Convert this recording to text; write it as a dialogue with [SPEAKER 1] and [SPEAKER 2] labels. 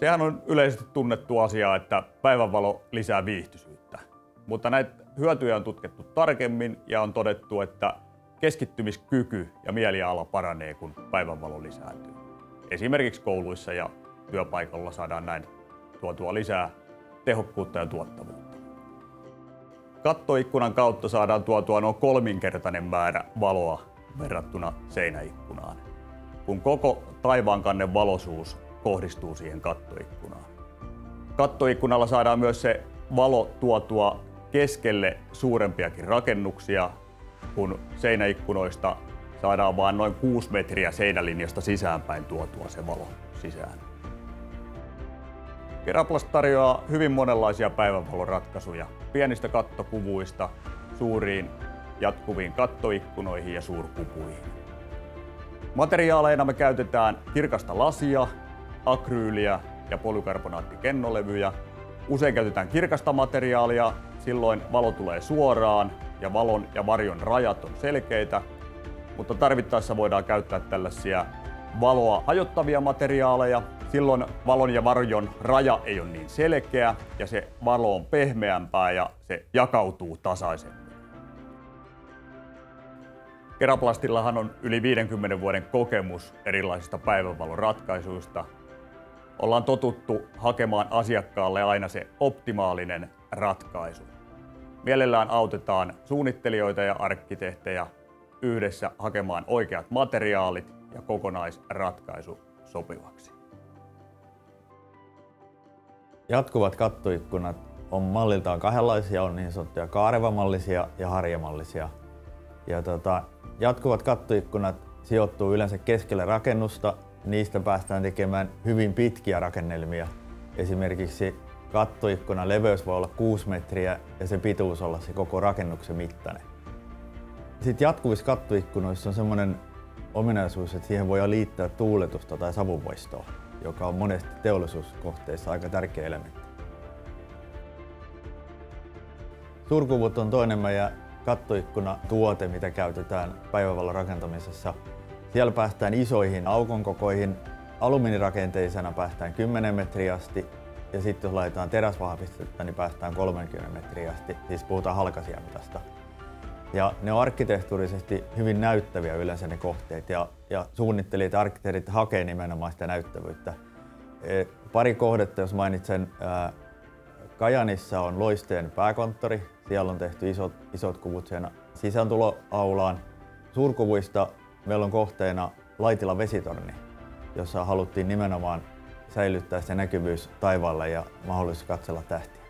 [SPEAKER 1] Sehän on yleisesti tunnettu asia, että päivänvalo lisää viihtyisyyttä. Mutta näitä hyötyjä on tutkittu tarkemmin ja on todettu, että keskittymiskyky ja mieliala paranee, kun päivänvalo lisääntyy. Esimerkiksi kouluissa ja työpaikalla saadaan näin tuotua lisää tehokkuutta ja tuottavuutta. Kattoikkunan kautta saadaan tuotua noin 3-kertainen määrä valoa verrattuna seinäikkunaan, kun koko taivaankannen valoisuus kohdistuu siihen kattoikkunaan. Kattoikkunalla saadaan myös se valo tuotua keskelle suurempiakin rakennuksia, kun seinäikkunoista saadaan vain noin 6 metriä seinälinjasta sisäänpäin tuotua se valo sisään. Keraplast tarjoaa hyvin monenlaisia päivänvaloratkaisuja, pienistä kattokuvuista suuriin jatkuviin kattoikkunoihin ja suurkupuihin. Materiaaleina me käytetään kirkasta lasia, akryyliä ja polykarbonaattikennolevyjä. Usein käytetään kirkasta materiaalia, silloin valo tulee suoraan ja valon ja varjon rajat on selkeitä, mutta tarvittaessa voidaan käyttää tällaisia valoa hajottavia materiaaleja. Silloin valon ja varjon raja ei ole niin selkeä ja se valo on pehmeämpää ja se jakautuu tasaisemmin. Keraplastillahan on yli 50 vuoden kokemus erilaisista päivänvaloratkaisuista. Ollaan totuttu hakemaan asiakkaalle aina se optimaalinen ratkaisu. Mielellään autetaan suunnittelijoita ja arkkitehtejä yhdessä hakemaan oikeat materiaalit ja kokonaisratkaisu sopivaksi.
[SPEAKER 2] Jatkuvat kattoikkunat on malliltaan kahdenlaisia, on niin sanottuja kaarevamallisia ja harjamallisia. Jatkuvat kattoikkunat sijoittuu yleensä keskelle rakennusta. Niistä päästään tekemään hyvin pitkiä rakennelmia. Esimerkiksi kattoikkunan leveys voi olla 6 metriä ja se pituus olla se koko rakennuksen mittainen. Sitten jatkuvissa kattoikkunoissa on semmoinen ominaisuus, että siihen voi liittää tuuletusta tai savunpoistoa, joka on monesti teollisuuskohteissa aika tärkeä elementti. Suurkuvut on toinen meidän kattoikkunatuote, mitä käytetään päivänvalon rakentamisessa. Siellä päästään isoihin aukonkokoihin. Alumiinirakenteisena päästään 10 metriä asti ja sitten jos laitetaan teräsvahvistetta, niin päästään 30 metriä asti. Siis puhutaan halkasijamitasta. Ja ne on arkkitehtuurisesti hyvin näyttäviä yleensä ne kohteet ja suunnittelijat ja arkkitehdit hakee nimenomaan sitä näyttävyyttä. Pari kohdetta, jos mainitsen, Kajaanissa on Loisteen pääkonttori. Siellä on tehty isot kuvut sen sisääntuloaulaan. Suurkuvuista meillä on kohteena Laitilan vesitorni, jossa haluttiin nimenomaan säilyttää se näkyvyys taivaalle ja mahdollisuus katsella tähtiä.